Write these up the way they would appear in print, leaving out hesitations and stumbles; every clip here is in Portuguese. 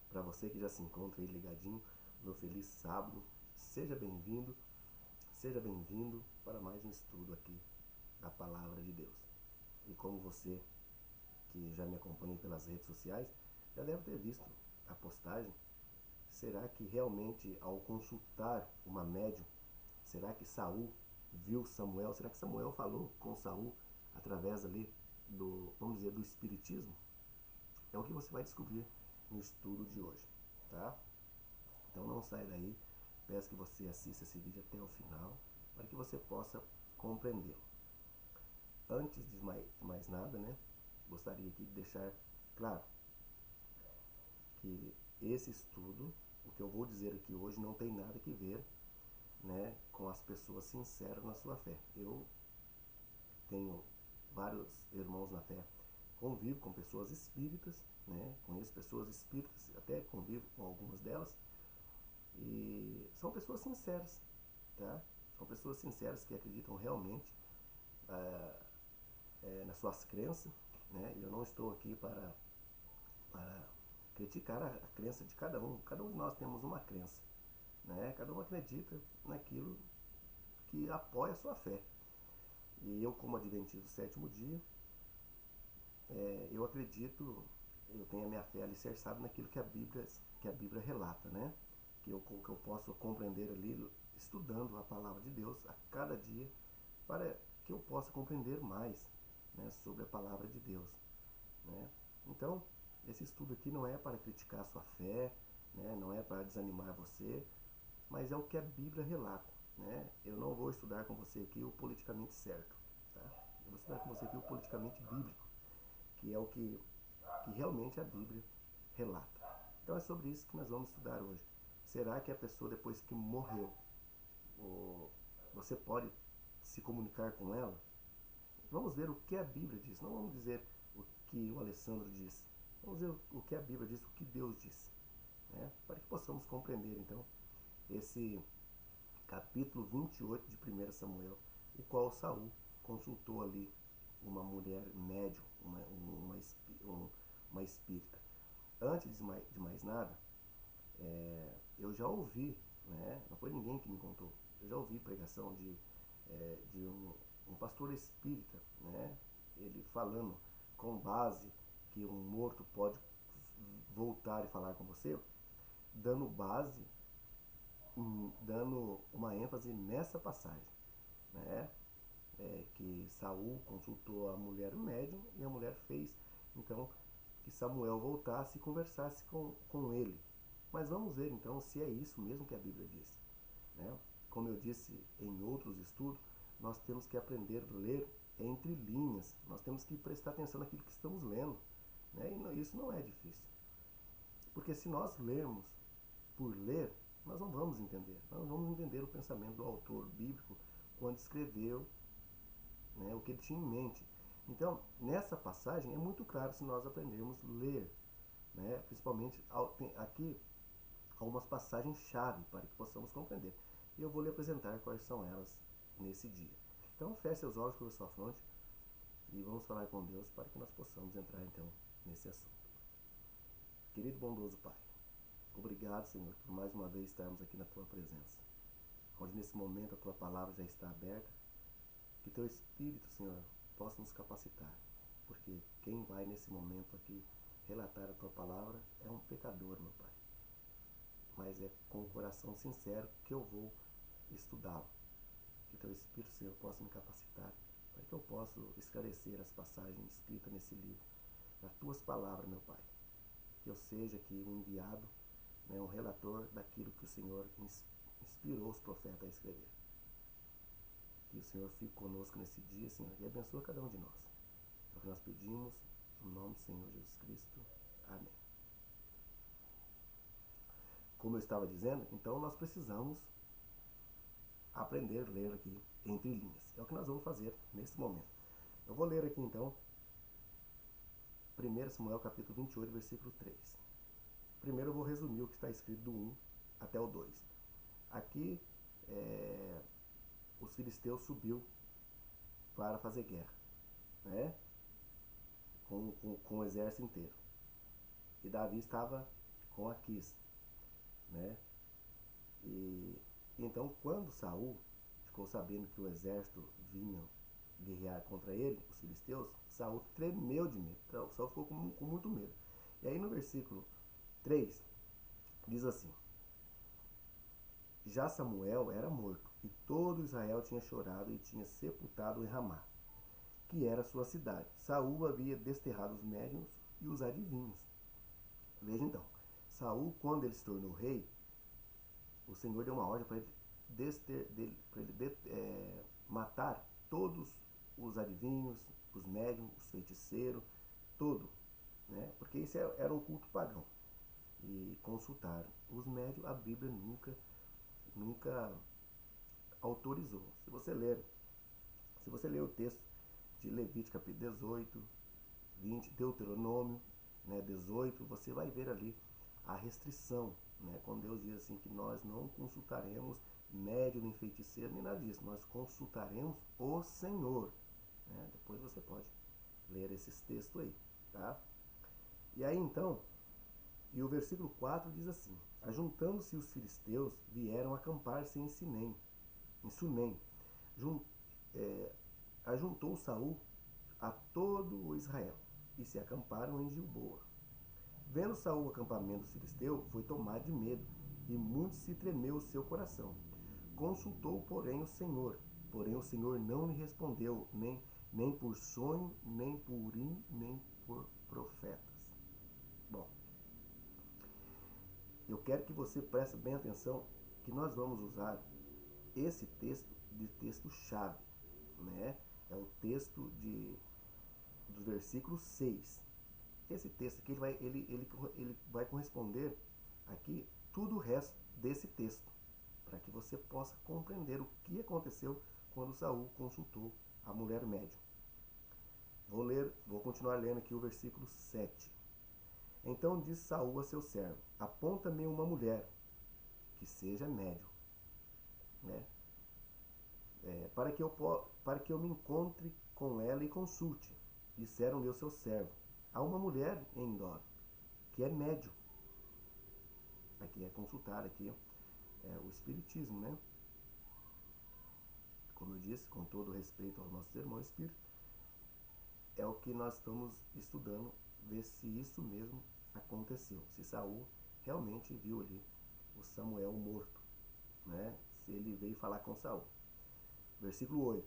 Para você que já se encontra aí ligadinho no feliz sábado, seja bem-vindo, seja bem-vindo para mais um estudo aqui da Palavra de Deus. E como você que já me acompanha pelas redes sociais, já deve ter visto a postagem. Será que realmente ao consultar uma médium, será que Saul viu Samuel? Será que Samuel falou com Saul através ali do, vamos dizer, do espiritismo? É o que você vai descobrir no estudo de hoje, tá? Então não sai daí, peço que você assista esse vídeo até o final para que você possa compreendê-lo. Antes de mais nada, né, gostaria aqui de deixar claro que esse estudo, o que eu vou dizer aqui hoje, não tem nada que ver, né, com as pessoas sinceras na sua fé. Eu tenho vários irmãos na fé, convivo com pessoas espíritas, né, conheço pessoas espíritas, até convivo com algumas delas, e são pessoas sinceras, tá? São pessoas sinceras que acreditam realmente nas suas crenças, né? Eu não estou aqui para criticar a crença de cada um. Cada um de nós temos uma crença, né? Cada um acredita naquilo que apoia a sua fé. E eu, como adventista do sétimo dia, eu acredito, eu tenho a minha fé alicerçada naquilo que a Bíblia relata, né? Que eu posso compreender ali, estudando a palavra de Deus a cada dia, para que eu possa compreender mais, né, sobre a palavra de Deus, né? Então, esse estudo aqui não é para criticar a sua fé, né, não é para desanimar você, mas é o que a Bíblia relata, né? Eu não vou estudar com você aqui o politicamente certo, tá? Eu vou estudar com você aqui o politicamente bíblico, que é o que realmente a Bíblia relata. Então é sobre isso que nós vamos estudar hoje. Será que a pessoa, depois que morreu, você pode se comunicar com ela? Vamos ver o que a Bíblia diz. Não vamos dizer o que o Alessandro disse. Vamos ver o que a Bíblia diz, o que Deus disse, né? Para que possamos compreender, então, esse capítulo 28 de 1 Samuel, o qual Saul consultou ali uma mulher médium, uma espírita. Antes de mais nada, eu já ouvi, né, não foi ninguém que me contou, eu já ouvi pregação de um pastor espírita, né, ele falando com base que um morto pode voltar e falar com você, dando base, dando uma ênfase nessa passagem, né, que Saul consultou a mulher médium e a mulher fez, então, que Samuel voltasse e conversasse com ele. Mas vamos ver então se é isso mesmo que a Bíblia diz, né? Como eu disse em outros estudos, nós temos que aprender a ler entre linhas, nós temos que prestar atenção naquilo que estamos lendo, né? E isso não é difícil, porque se nós lermos por ler, nós não vamos entender, nós não vamos entender o pensamento do autor bíblico quando escreveu, né, o que ele tinha em mente. Então, nessa passagem é muito claro se nós aprendermos a ler, né, principalmente aqui algumas passagens-chave para que possamos compreender. E eu vou lhe apresentar quais são elas nesse dia. Então, feche seus olhos, curva sua fronte e vamos falar com Deus para que nós possamos entrar então nesse assunto. Querido bondoso Pai, obrigado, Senhor, por mais uma vez estarmos aqui na Tua presença, onde nesse momento a Tua palavra já está aberta, que Teu Espírito, Senhor, possa nos capacitar, porque quem vai nesse momento aqui relatar a Tua palavra é um pecador, meu Pai, mas é com o coração sincero que eu vou estudá-lo. Que Teu Espírito, Senhor, possa me capacitar para que eu possa esclarecer as passagens escritas nesse livro, nas Tuas palavras, meu Pai. Que eu seja aqui um enviado, né, um relator daquilo que o Senhor inspirou os profetas a escrever. Que o Senhor fique conosco nesse dia, Senhor, e abençoe cada um de nós. É o que nós pedimos, no nome do Senhor Jesus Cristo. Amém. Como eu estava dizendo, então nós precisamos aprender a ler aqui entre linhas. É o que nós vamos fazer nesse momento. Eu vou ler aqui então 1 Samuel capítulo 28, versículo 3. Primeiro eu vou resumir o que está escrito do 1 até o 2. Aqui os filisteus subiu para fazer guerra, né, com o exército inteiro. E Davi estava com Aquis, né? E então, quando Saul ficou sabendo que o exército vinha guerrear contra ele, os filisteus, Saul tremeu de medo. Então, Saul ficou com muito medo. E aí no versículo 3 diz assim: já Samuel era morto, e todo Israel tinha chorado e tinha sepultado em Ramá, que era sua cidade. Saul havia desterrado os médiuns e os adivinhos. Veja então, Saul, quando ele se tornou rei, o Senhor deu uma ordem para ele matar todos os adivinhos, os médiums, os feiticeiros, todo, né? Porque isso era um culto pagão. E consultaram os médios, a Bíblia nunca autorizou. Se você ler o texto de Levítico capítulo 18, 20, Deuteronômio, né, 18, você vai ver ali a restrição, né, quando Deus diz assim que nós não consultaremos médium nem feiticeiro nem nada disso, nós consultaremos o Senhor, né? Depois você pode ler esses textos aí, tá? E aí então, e o versículo 4 diz assim: ajuntando-se os filisteus, vieram acampar-se em Sunem. Ajuntou Saul a todo o Israel, e se acamparam em Gilboa. Vendo Saul o acampamento dos filisteus, foi tomado de medo, e muito se tremeu o seu coração. Consultou, porém, o Senhor não lhe respondeu, nem por sonho, nem por urim, nem por profetas. Bom, eu quero que você preste bem atenção, que nós vamos usar esse texto de texto-chave, né? É o texto dos versículos 6. Esse texto aqui ele vai corresponder aqui tudo o resto desse texto, para que você possa compreender o que aconteceu quando Saul consultou a mulher médium. Vou continuar lendo aqui o versículo 7. Então disse Saul a seu servo: aponta-me uma mulher que seja médium, né? Para que eu me encontre com ela e consulte. Disseram-lhe o seu servo: há uma mulher em Endor, que é médium. Aqui é consultar, aqui o espiritismo, né? Como eu disse, com todo respeito ao nosso irmão espírito, é o que nós estamos estudando, ver se isso mesmo aconteceu, se Saul realmente viu ali o Samuel morto, né? Se ele veio falar com Saul. Versículo 8.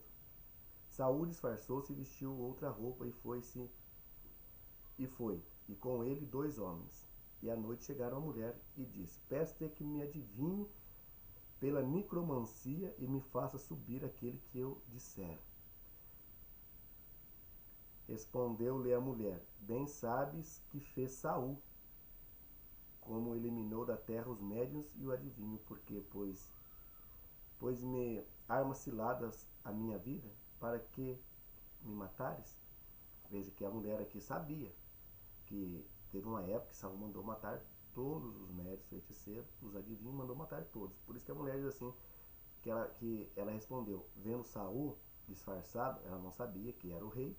Saul disfarçou-se e vestiu outra roupa e foi, e com ele 2 homens. E à noite chegaram a mulher e disse: peço-te que me adivinhe pela necromancia e me faça subir aquele que eu disser. Respondeu-lhe a mulher: bem sabes que fez Saul, como eliminou da terra os médiuns e o adivinho, porque pois me armas ciladas a minha vida, para que me matares? Veja que a mulher aqui sabia que teve uma época que Saul mandou matar todos os médios, feiticeiros, os adivinhos, mandou matar todos. Por isso que a mulher diz assim, que ela respondeu, vendo Saul disfarçado, ela não sabia que era o rei.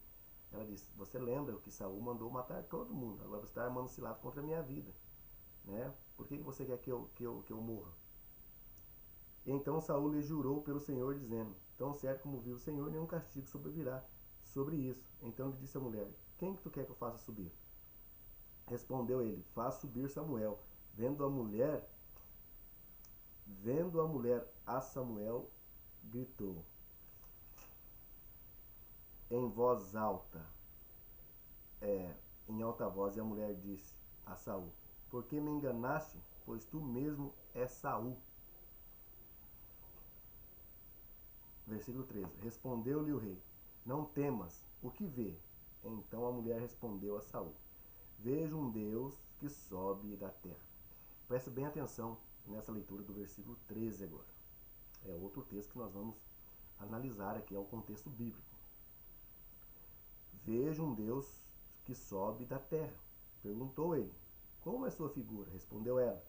Ela disse: você lembra que Saul mandou matar todo mundo, agora você está armando cilado contra a minha vida, né? Por que você quer que eu morra? E então Saul lhe jurou pelo Senhor, dizendo: tão certo como vive o Senhor, nenhum castigo sobrevirá sobre isso. Então lhe disse a mulher: quem que tu quer que eu faça subir? Respondeu ele: faz subir Samuel. Vendo a mulher a Samuel, gritou em voz alta, em alta voz, e a mulher disse a Saul: por que me enganaste? Pois tu mesmo és Saul. Versículo 13. Respondeu-lhe o rei: não temas, o que vê? Então a mulher respondeu a Saul: vejo um Deus que sobe da terra. Preste bem atenção nessa leitura do versículo 13 agora. É outro texto que nós vamos analisar aqui, é o contexto bíblico. Vejo um Deus que sobe da terra. Perguntou ele: como é sua figura? Respondeu ela: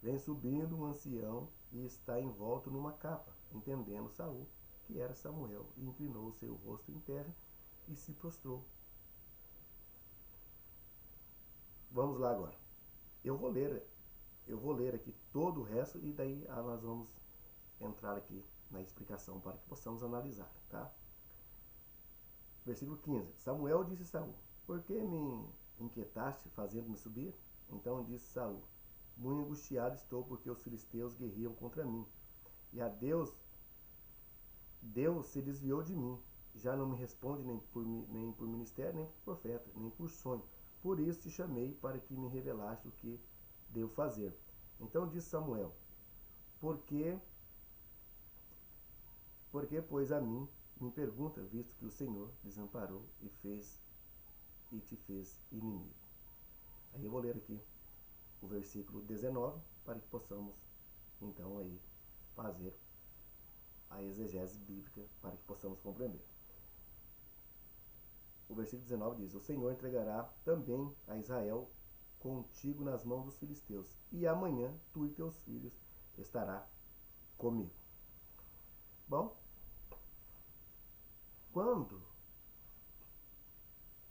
vem subindo um ancião e está envolto numa capa. Entendendo Saul que era Samuel, e inclinou o seu rosto em terra e se prostrou. Vamos lá agora. Eu vou ler eu vou ler aqui todo o resto e daí nós vamos entrar aqui na explicação para que possamos analisar, tá? Versículo 15. Samuel disse a Saul: Por que me inquietaste fazendo-me subir? Então disse Saul: Muito angustiado estou porque os filisteus guerreiam contra mim. E a Deus se desviou de mim. Já não me responde nem por ministério, nem por profeta, nem por sonho. Por isso te chamei para que me revelaste o que devo fazer. Então disse Samuel: Por que, pois, a mim me pergunta, visto que o Senhor desamparou e te fez inimigo? Aí eu vou ler aqui o versículo 19 para que possamos então aí fazer a exegese bíblica para que possamos compreender. O versículo 19 diz: O Senhor entregará também a Israel contigo nas mãos dos filisteus, e amanhã tu e teus filhos estará comigo. Bom, quando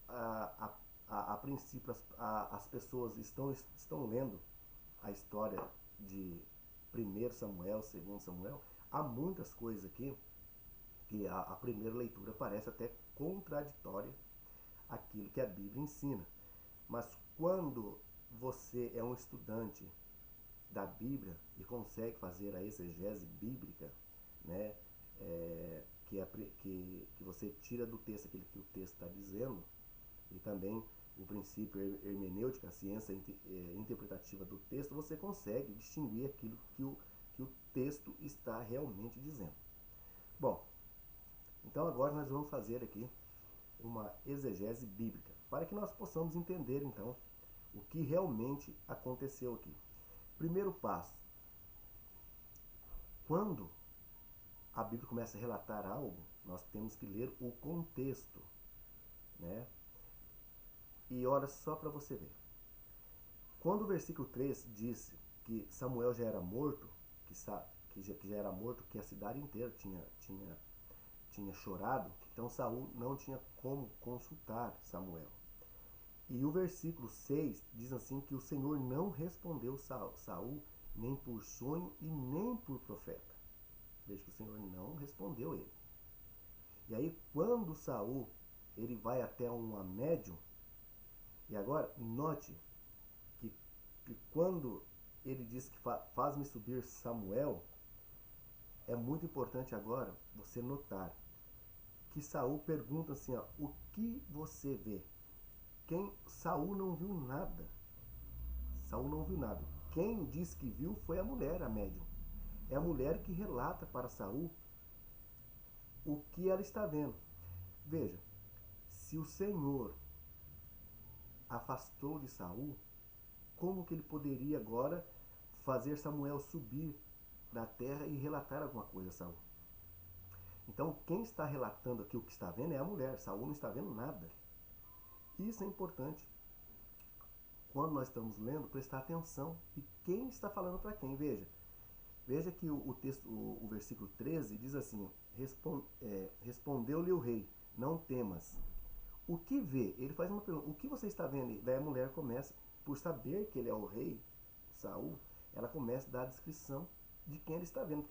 a princípio as pessoas estão lendo a história de 1 Samuel, 2 Samuel, há muitas coisas aqui que a primeira leitura parece até contraditória àquilo que a Bíblia ensina. Mas quando você é um estudante da Bíblia e consegue fazer a exegese bíblica, né, que você tira do texto aquilo que o texto está dizendo, e também o princípio hermenêutica, a ciência interpretativa do texto, você consegue distinguir aquilo que o texto está realmente dizendo. Bom, então agora nós vamos fazer aqui uma exegese bíblica, para que nós possamos entender então o que realmente aconteceu aqui. Primeiro passo: quando a Bíblia começa a relatar algo, nós temos que ler o contexto, né? E olha só para você ver. Quando o versículo 3 disse que Samuel já era morto, que já era morto, que a cidade inteira tinha chorado, então Saul não tinha como consultar Samuel. E o versículo 6 diz assim que o Senhor não respondeu Saul nem por sonho e nem por profeta. Veja que o Senhor não respondeu ele. E aí quando Saul ele vai até uma médium, e agora note que quando ele diz que faz-me subir Samuel, é muito importante agora você notar que Saul pergunta assim, ó, o que você vê? Saul não viu nada. Saul não viu nada. Quem diz que viu foi a mulher, a médium. É a mulher que relata para Saul o que ela está vendo. Veja, se o Senhor afastou de Saul, como que ele poderia agora fazer Samuel subir da terra e relatar alguma coisa a Saul? Então, quem está relatando aqui o que está vendo é a mulher. Saul não está vendo nada. Isso é importante. Quando nós estamos lendo, prestar atenção. E quem está falando para quem? Veja que o texto, o versículo 13 diz assim: respondeu-lhe o rei, não temas. O que vê? Ele faz uma pergunta: o que você está vendo? Daí a mulher começa, por saber que ele é o rei, Saul, ela começa a dar a descrição de quem ele está vendo.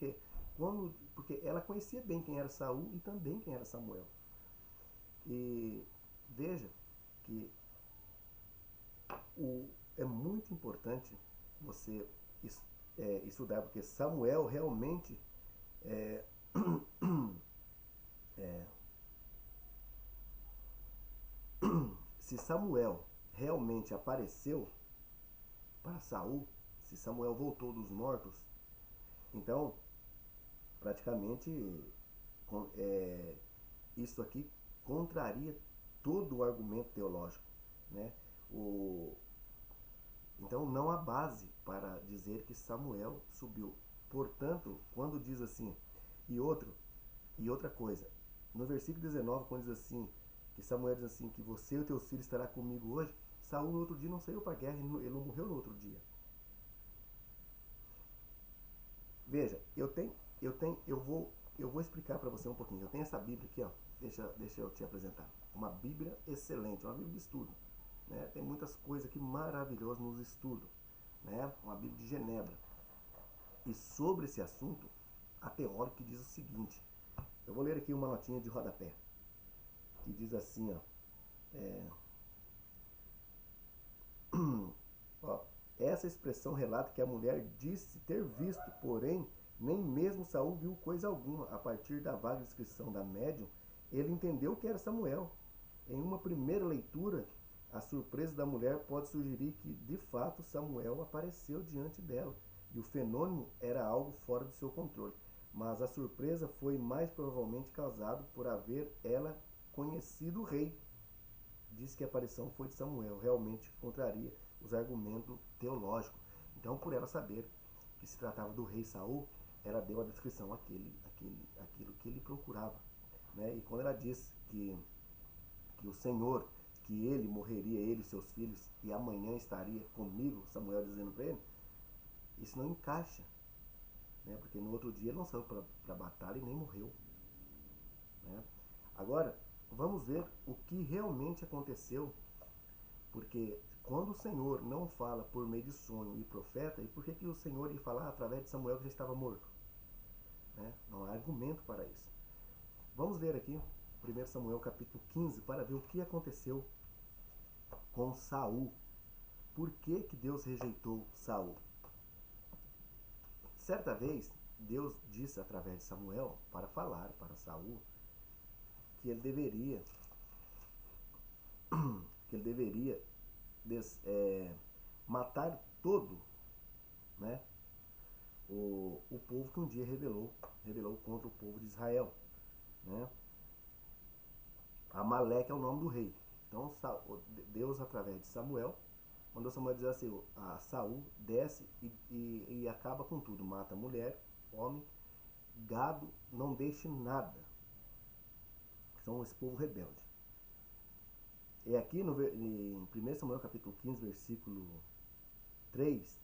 Porque ela conhecia bem quem era Saul e também quem era Samuel. E veja que é muito importante você estudar, porque Samuel realmente se Samuel realmente apareceu para Saul, se Samuel voltou dos mortos, então praticamente isso aqui contraria todo o argumento teológico, né? Então não há base para dizer que Samuel subiu. Portanto, quando diz assim, e outra coisa, no versículo 19, quando diz assim, que Samuel diz assim, que você e os teus filhos estará comigo hoje, Saul no outro dia não saiu para a guerra, ele não morreu no outro dia. Veja, eu vou explicar para você um pouquinho. Eu tenho essa Bíblia aqui, ó. Deixa eu te apresentar. Uma Bíblia excelente, uma Bíblia de estudo. Né? Tem muitas coisas aqui maravilhosas nos estudos. né? Uma Bíblia de Genebra. E sobre esse assunto, a teóloga que diz o seguinte, eu vou ler aqui uma notinha de rodapé, que diz assim, ó, essa expressão relata que a mulher disse ter visto, porém, nem mesmo Saul viu coisa alguma. A partir da vaga descrição da médium, ele entendeu que era Samuel. Em uma primeira leitura, a surpresa da mulher pode sugerir que, de fato, Samuel apareceu diante dela e o fenômeno era algo fora do seu controle. Mas a surpresa foi mais provavelmente causada por haver ela conhecido o rei. Diz que a aparição foi de Samuel, realmente contraria os argumentos teológicos. Então, por ela saber que se tratava do rei Saul, ela deu a descrição aquilo que ele procurava. Né? E quando ela disse que o Senhor, que ele morreria, ele e seus filhos, e amanhã estaria comigo, Samuel dizendo para ele, isso não encaixa, né? Porque no outro dia ele não saiu para a batalha e nem morreu. Né? Agora, vamos ver o que realmente aconteceu, porque quando o Senhor não fala por meio de sonho e profeta, e por que o Senhor ia falar através de Samuel que já estava morto? Né? Não há argumento para isso. Vamos ler aqui 1 Samuel capítulo 15 para ver o que aconteceu com Saul. Por que Deus rejeitou Saul? Certa vez, Deus disse através de Samuel para falar para Saul que ele deveria matar todo, né, o povo que um dia rebelou contra o povo de Israel. Né? Amaleque é o nome do rei. Então Deus, através de Samuel, mandou Samuel dizer assim, a Saul desce e acaba com tudo, mata mulher, homem, gado, não deixe nada. São esse povo rebelde. E aqui em 1 Samuel capítulo 15, versículo 3,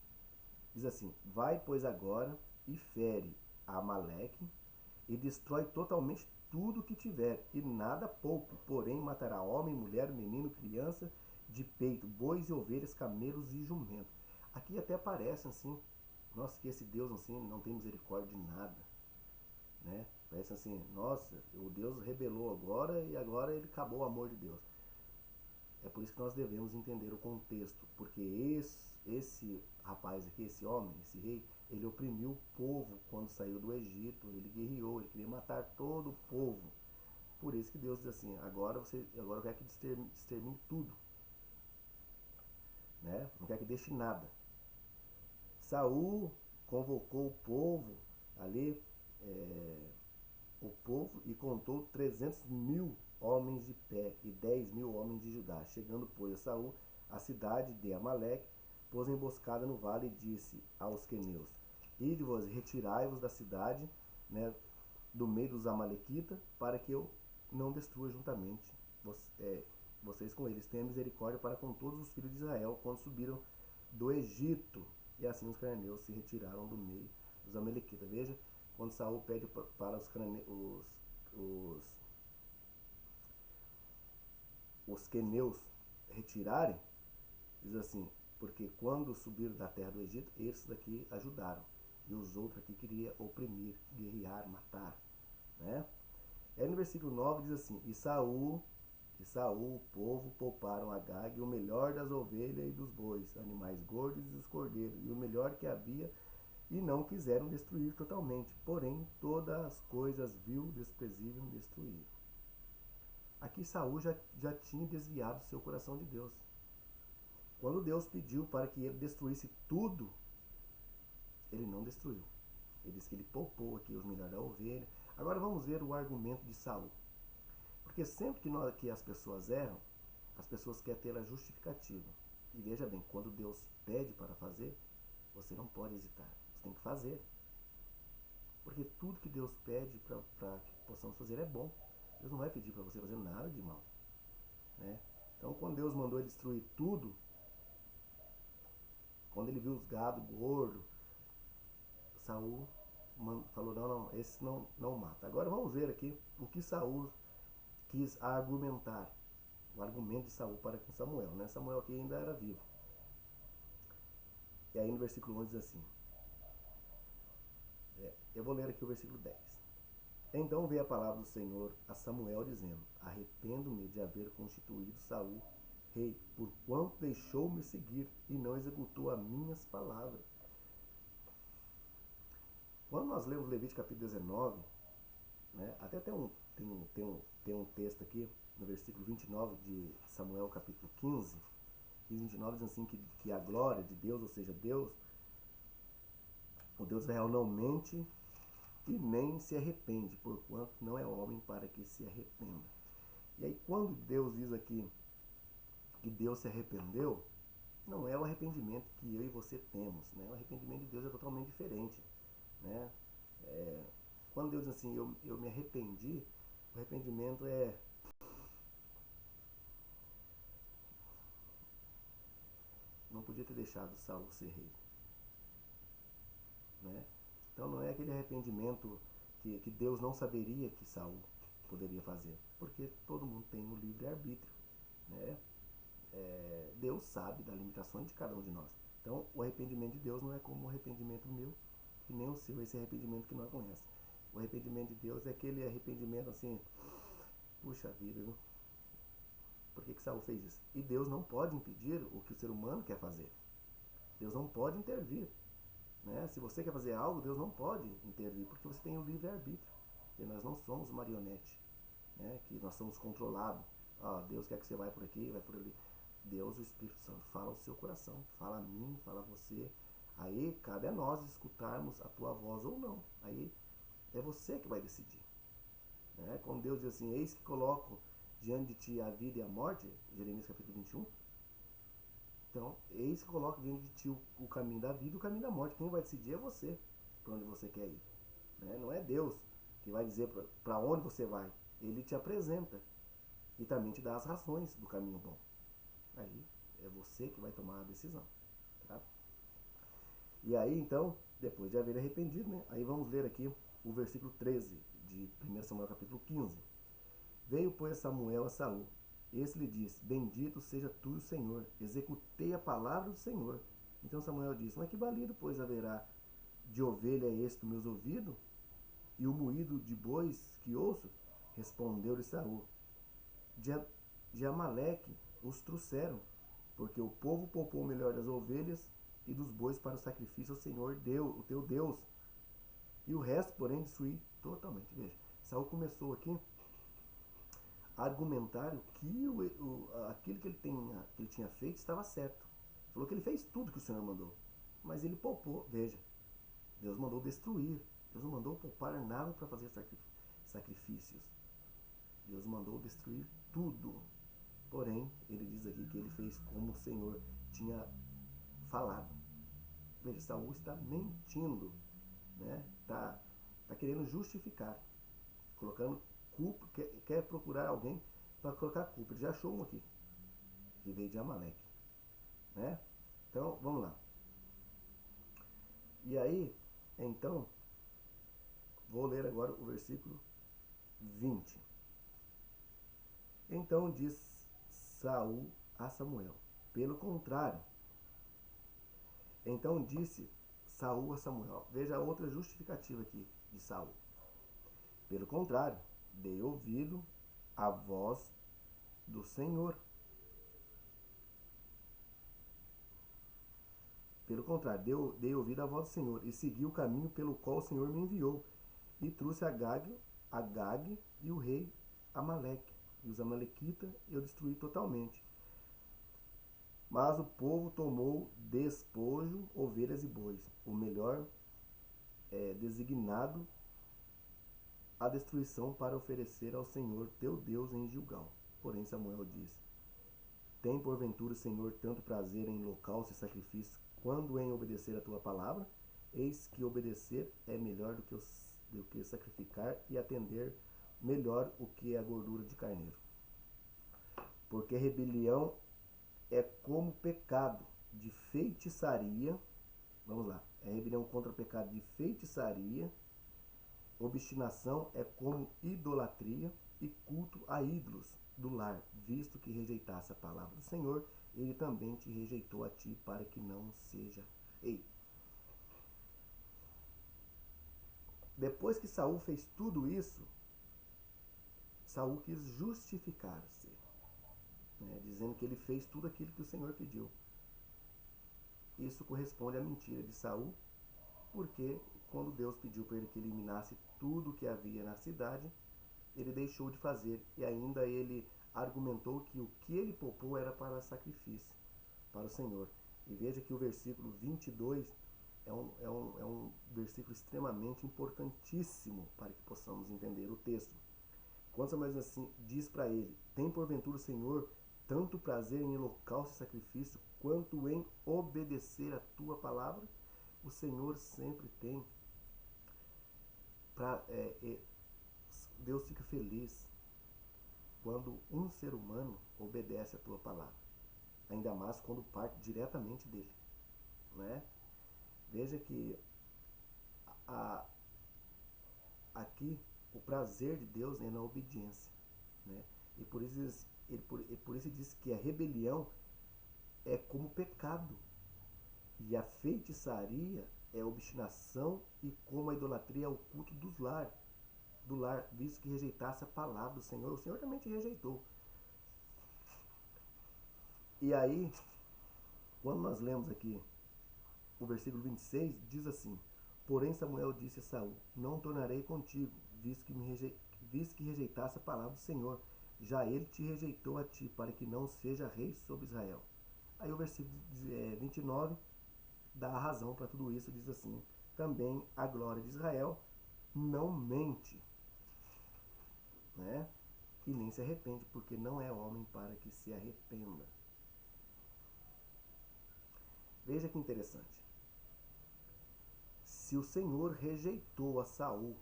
diz assim, vai, pois, agora e fere a Amaleque e destrói totalmente tudo que tiver, e nada pouco, porém matará homem, mulher, menino, criança, de peito, bois e ovelhas, camelos e jumentos. Aqui até parece assim, nossa, que esse Deus assim não tem misericórdia de nada. Né? Parece assim, nossa, o Deus rebelou agora e agora ele acabou o amor de Deus. É por isso que nós devemos entender o contexto, porque esse rapaz aqui, esse homem, esse rei, ele oprimiu o povo quando saiu do Egito, ele guerreou, ele queria matar todo o povo. Por isso que Deus diz assim, agora eu quero que extermine tudo. Né? Não quer que deixe nada. Saul convocou o povo ali, o povo, e contou 300.000 homens de pé e 10.000 homens de Judá. Chegando, pois, a Saul, a cidade de Amaleque, pôs emboscada no vale e disse aos queneus, ide-vos e retirai-vos da cidade, né, do meio dos amalequitas, para que eu não destrua juntamente vocês com eles. Tenha misericórdia para com todos os filhos de Israel quando subiram do Egito. E assim os cananeus se retiraram do meio dos amalequitas. Veja, quando Saul pede para os queneus retirarem, diz assim, porque quando subiram da terra do Egito, esses daqui ajudaram, e os outros aqui queriam oprimir, guerrear, matar. Né? Aí no versículo 9 diz assim, e Saul, o povo, pouparam a Gag o melhor das ovelhas e dos bois, animais gordos e os cordeiros, e o melhor que havia, e não quiseram destruir totalmente, porém todas as coisas vil, desprezível, destruíram. Aqui Saul já tinha desviado seu coração de Deus. Quando Deus pediu para que ele destruísse tudo, ele não destruiu. Ele disse que ele poupou aqui os melhores da ovelha. Agora vamos ver o argumento de Saul. Porque sempre que as pessoas erram, as pessoas querem ter a justificativa. E veja bem, quando Deus pede para fazer, você não pode hesitar. Você tem que fazer. Porque tudo que Deus pede para que possamos fazer é bom. Deus não vai pedir para você fazer nada de mal. Né? Então, quando Deus mandou ele destruir tudo, quando ele viu os gados gordos, Saul falou, não, esse não mata. Agora vamos ver aqui o que Saul quis argumentar. O argumento de Saul para com Samuel. Né? Samuel aqui ainda era vivo. E aí no versículo 11 diz assim, eu vou ler aqui o versículo 10. Então veio a palavra do Senhor a Samuel dizendo, arrependo-me de haver constituído Saul rei, porquanto deixou-me seguir e não executou as minhas palavras. Quando nós lemos Levítico capítulo 19, né, até tem um texto aqui, no versículo 29 de Samuel capítulo 15, e 29 diz assim que a glória de Deus, ou seja, Deus, o Deus Israel não mente e nem se arrepende, porquanto não é homem para que se arrependa. E aí quando Deus diz aqui que Deus se arrependeu, não é o arrependimento que eu e você temos, né? O arrependimento de Deus é totalmente diferente, né? Quando Deus diz assim, eu me arrependi, o arrependimento não podia ter deixado Saul ser rei, né? Então não é aquele arrependimento que Deus não saberia que Saul poderia fazer, porque todo mundo tem o livre-arbítrio, né? Deus sabe das limitações de cada um de nós. Então o arrependimento de Deus não é como o arrependimento meu e nem o seu, esse arrependimento que nós conhecemos. O arrependimento de Deus é aquele arrependimento assim, puxa vida, viu? Por que Saul fez isso? E Deus não pode impedir o que o ser humano quer fazer. Deus não pode intervir, né? Se você quer fazer algo, Deus não pode intervir, porque você tem o livre-arbítrio. E nós não somos marionete, né? Que nós somos controlados. Deus quer que você vá por aqui, vai por ali. Deus, o Espírito Santo, fala ao seu coração, fala a mim, fala a você. Aí cabe a nós escutarmos a tua voz ou não. Aí é você que vai decidir, né? Quando Deus diz assim, eis que coloco diante de ti a vida e a morte, Jeremias capítulo 21, então, eis que coloco diante de ti o caminho da vida e o caminho da morte. Quem vai decidir é você, para onde você quer ir, né? Não é Deus que vai dizer para onde você vai. Ele te apresenta e também te dá as razões do caminho bom. Aí é você que vai tomar a decisão, tá? E aí então, depois de haver arrependido, né? Aí vamos ler aqui o versículo 13 de 1 Samuel capítulo 15. Veio, pois, Samuel a Saul. Esse lhe disse, bendito seja tu, Senhor, executei a palavra do Senhor. Então Samuel disse, mas que balido, pois, haverá de ovelha este dos meus ouvidos, e o moído de bois que ouço? Respondeu-lhe Saul, de Amaleque os trouxeram, porque o povo poupou o melhor das ovelhas e dos bois para o sacrifício ao Senhor, o teu Deus, e o resto, porém, destruí totalmente. Veja, Saul começou aqui a argumentar que aquilo que ele tinha feito estava certo. Falou que ele fez tudo que o Senhor mandou, mas ele poupou. Veja, Deus mandou destruir, Deus não mandou poupar nada para fazer sacrifícios. Deus mandou destruir tudo. Porém, ele diz aqui que ele fez como o Senhor tinha falado. Veja, Saul está mentindo, né? Tá querendo justificar, colocando culpa, quer procurar alguém para colocar culpa. Ele já achou um aqui, que veio de Amaleque, né? Então, vamos lá. E aí, então, vou ler agora o versículo 20. Então diz Saul a Samuel, pelo contrário. Então disse Saul a Samuel, veja a outra justificativa aqui de Saul. Pelo contrário, dei ouvido à voz do Senhor. Pelo contrário, dei ouvido à voz do Senhor e segui o caminho pelo qual o Senhor me enviou. E trouxe Agag e o rei Amaleque. E os amalequitas eu destruí totalmente. Mas o povo tomou despojo, ovelhas e bois, o melhor designado a destruição para oferecer ao Senhor teu Deus em Gilgal. Porém Samuel disse, tem porventura o Senhor tanto prazer em holocausto e sacrifício, quando em obedecer a tua palavra? Eis que obedecer é melhor do que sacrificar, e atender melhor o que é a gordura de carneiro. Porque rebelião é como pecado de feitiçaria. Vamos lá. É rebelião contra o pecado de feitiçaria. Obstinação é como idolatria e culto a ídolos do lar. Visto que rejeitasse a palavra do Senhor, ele também te rejeitou a ti para que não seja rei. Depois que Saul fez tudo isso, Saul quis justificar-se, né, dizendo que ele fez tudo aquilo que o Senhor pediu. Isso corresponde à mentira de Saul, porque quando Deus pediu para ele que eliminasse tudo que havia na cidade, ele deixou de fazer, e ainda ele argumentou que o que ele poupou era para sacrifício, para o Senhor. E veja que o versículo 22 é um versículo extremamente importantíssimo para que possamos entender o texto. Quando Samuel assim, diz para ele: tem porventura o Senhor tanto prazer em holocausto e sacrifício, quanto em obedecer a tua palavra? O Senhor sempre tem. Deus fica feliz quando um ser humano obedece a tua palavra. Ainda mais quando parte diretamente dele. Né? Veja que aqui o prazer de Deus é na obediência. Né? E por isso diz que a rebelião é como pecado. E a feitiçaria é a obstinação, e como a idolatria é o culto do lar, visto que rejeitasse a palavra do Senhor. O Senhor também te rejeitou. E aí, quando nós lemos aqui o versículo 26, diz assim: porém Samuel disse a Saul: não tornarei contigo, visto que rejeitasse a palavra do Senhor. Já ele te rejeitou a ti, para que não seja rei sobre Israel. Aí o versículo 29 dá a razão para tudo isso, diz assim: também a glória de Israel não mente, né? E nem se arrepende, porque não é homem para que se arrependa. Veja que interessante. Se o Senhor rejeitou a Saul,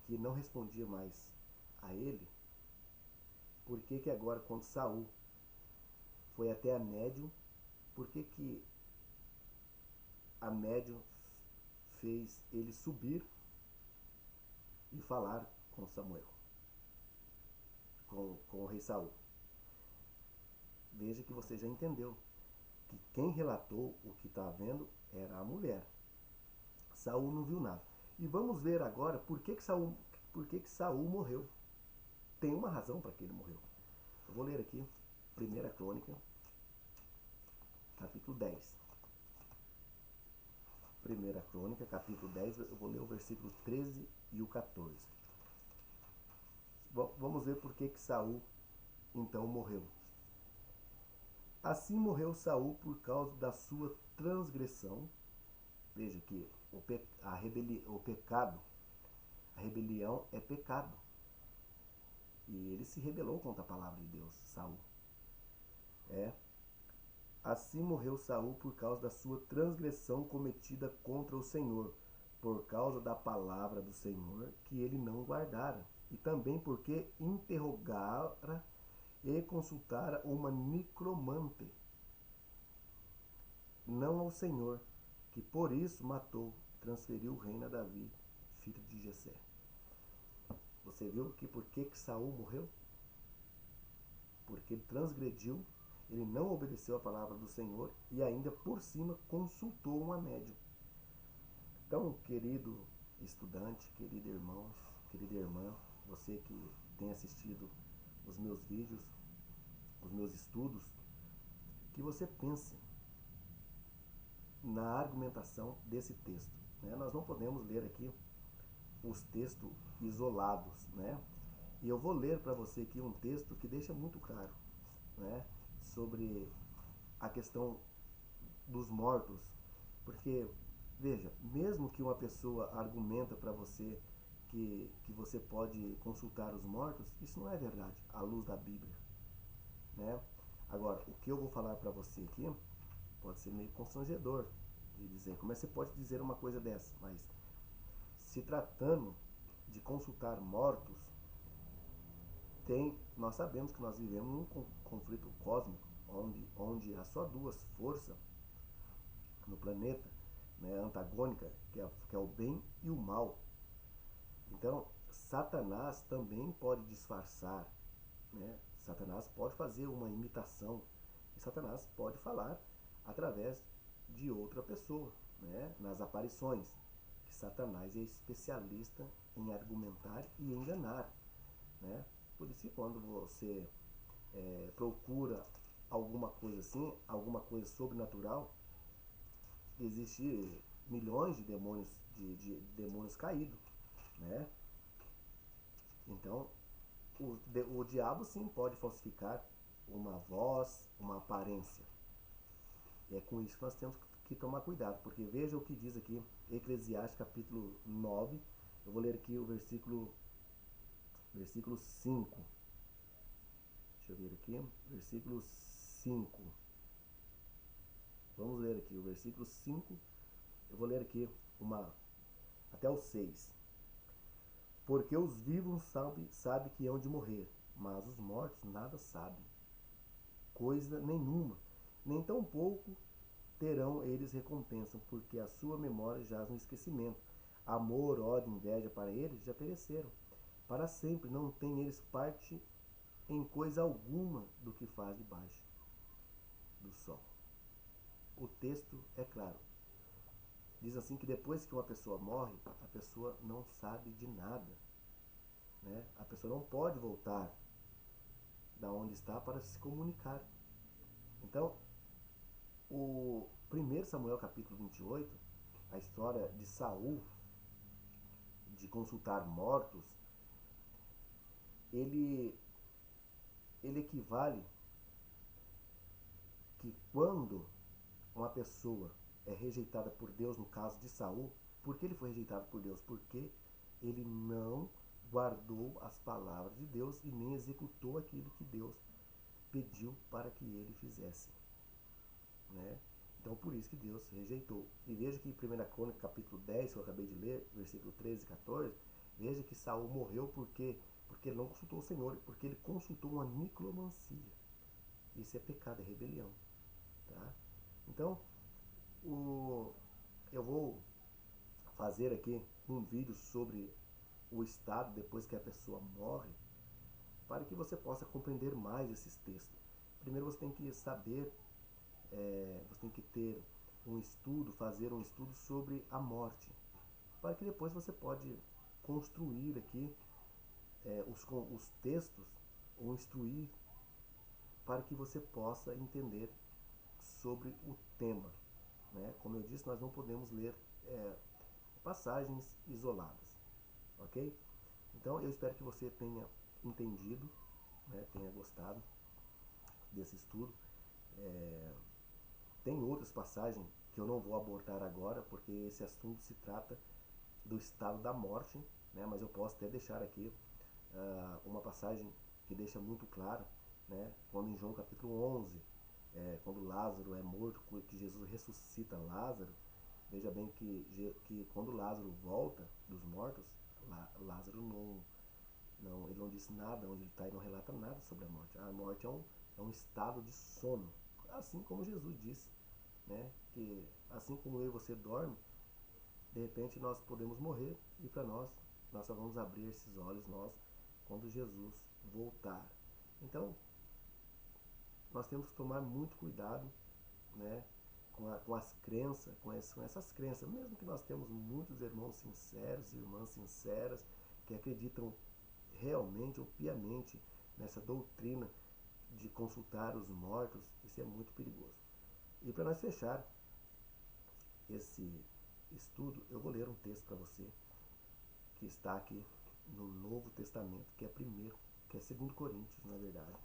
que não respondia mais a ele, por que agora, quando Saul foi até a médium, por que a médium fez ele subir e falar com Samuel, com o rei Saul? Veja que você já entendeu que quem relatou o que está vendo era a mulher. Saul não viu nada. E vamos ver agora por que Saul morreu. Tem uma razão para que ele morreu. Eu vou ler aqui 1 Crônica, capítulo 10. 1 Crônica, capítulo 10, eu vou ler o versículo 13 e o 14. Vamos ver por que Saul então morreu. Assim morreu Saul por causa da sua transgressão. Veja que a rebelião é pecado. E ele se rebelou contra a palavra de Deus, Saul. Assim morreu Saul por causa da sua transgressão cometida contra o Senhor, por causa da palavra do Senhor que ele não guardara, e também porque interrogara e consultara uma necromante, não ao Senhor, que por isso matou, transferiu o reino a Davi, filho de Jessé. Você viu que por que Saul morreu? Porque ele transgrediu, ele não obedeceu a palavra do Senhor e ainda por cima consultou uma médium. Então, querido estudante, querido irmão, querida irmã, você que tem assistido os meus vídeos, os meus estudos, que você pense na argumentação desse texto. Né? Nós não podemos ler aqui os textos isolados, né? E eu vou ler para você aqui um texto que deixa muito claro, né, sobre a questão dos mortos. Porque, veja, mesmo que uma pessoa argumenta para você que você pode consultar os mortos, isso não é verdade, à luz da Bíblia. Né? Agora, o que eu vou falar para você aqui pode ser meio constrangedor de dizer. Como é que você pode dizer uma coisa dessa? Mas, se tratando de consultar mortos, nós sabemos que nós vivemos num conflito cósmico, onde há só duas forças no planeta, né, antagônica, que é o bem e o mal. Então, Satanás também pode disfarçar, né? Satanás pode fazer uma imitação, e Satanás pode falar através de outra pessoa, né, nas aparições, que Satanás é especialista em argumentar e enganar, né? Por isso que quando você procura alguma coisa assim, alguma coisa sobrenatural, existe milhões de demônios, de demônios caídos, né? Então, o diabo sim pode falsificar uma voz, uma aparência. E é com isso que nós temos que tomar cuidado, porque veja o que diz aqui, Eclesiastes capítulo 9, eu vou ler aqui o versículo 5. Deixa eu ver aqui, versículo 5. Vamos ler aqui o versículo 5. Eu vou ler aqui até o 6. Porque os vivos sabem que hão de morrer, mas os mortos nada sabem, coisa nenhuma, nem tão pouco terão eles recompensa, porque a sua memória jaz no esquecimento. Amor, ódio, inveja para eles já pereceram. Para sempre não têm eles parte em coisa alguma do que faz debaixo do sol. O texto é claro. Diz assim que depois que uma pessoa morre, a pessoa não sabe de nada, né? A pessoa não pode voltar da onde está para se comunicar. Então, o 1 Samuel capítulo 28, a história de Saul, de consultar mortos, ele equivale que quando uma pessoa é rejeitada por Deus, no caso de Saul, por que ele foi rejeitado por Deus? Porque ele não guardou as palavras de Deus e nem executou aquilo que Deus pediu para que ele fizesse, né? Então por isso que Deus rejeitou. E veja que em 1 Crônica capítulo 10, que eu acabei de ler, versículo 13 e 14, veja que Saul morreu porque ele não consultou o Senhor, porque ele consultou uma necromancia. Isso é pecado, é rebelião, tá? Então, eu vou fazer aqui um vídeo sobre o estado depois que a pessoa morre, para que você possa compreender mais esses textos. Primeiro você tem que saber, você tem que ter um estudo, fazer um estudo sobre a morte, para que depois você pode construir aqui os textos, ou instruir, para que você possa entender sobre o tema, né? Como eu disse, nós não podemos ler passagens isoladas, ok? Então eu espero que você tenha entendido, né, tenha gostado desse estudo. Tem outras passagens que eu não vou abordar agora, porque esse assunto se trata do estado da morte, né? Mas eu posso até deixar aqui uma passagem que deixa muito claro, né? Quando em João capítulo 11, quando Lázaro é morto, que Jesus ressuscita Lázaro, veja bem que quando Lázaro volta dos mortos, Lázaro ele não disse nada onde ele está e não relata nada sobre a morte. A morte é um estado de sono, assim como Jesus disse, né? Que assim como eu e você dorme, de repente nós podemos morrer e para nós só vamos abrir esses olhos quando Jesus voltar. Então, nós temos que tomar muito cuidado, né, com as crenças, com essas crenças, mesmo que nós temos muitos irmãos sinceros e irmãs sinceras que acreditam realmente ou piamente nessa doutrina de consultar os mortos. Isso é muito perigoso. E para nós fechar esse estudo, eu vou ler um texto para você que está aqui no Novo Testamento, que é que é 2 Coríntios, na verdade,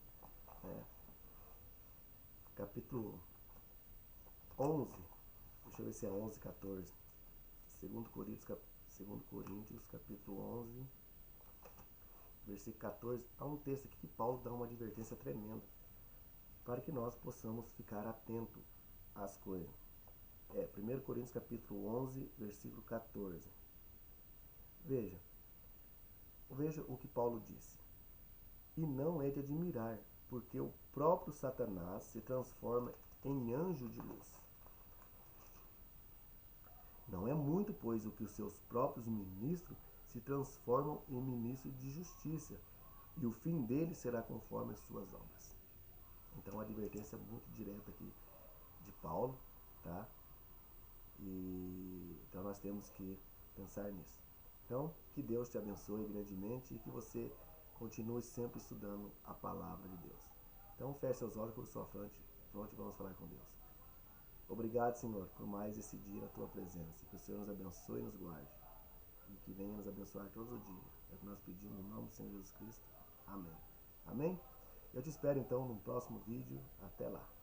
capítulo 11, deixa eu ver se é 11, 14, 2 Coríntios, capítulo 11, versículo 14, há um texto aqui que Paulo dá uma advertência tremenda, para que nós possamos ficar atentos às coisas. 1 Coríntios capítulo 11, versículo 14. Veja o que Paulo disse. E não é de admirar, porque o próprio Satanás se transforma em anjo de luz. Não é muito, pois, o que os seus próprios ministros se transformam em ministros de justiça, e o fim deles será conforme as suas obras. Então, uma advertência muito direta aqui de Paulo, tá? Então nós temos que pensar nisso. Então, que Deus te abençoe grandemente e que você continue sempre estudando a palavra de Deus. Então, feche seus olhos por sua frente e vamos falar com Deus. Obrigado, Senhor, por mais esse dia na tua presença. Que o Senhor nos abençoe e nos guarde. E que venha nos abençoar todos os dias. É o que nós pedimos no nome do Senhor Jesus Cristo. Amém. Amém? Eu te espero então no próximo vídeo. Até lá.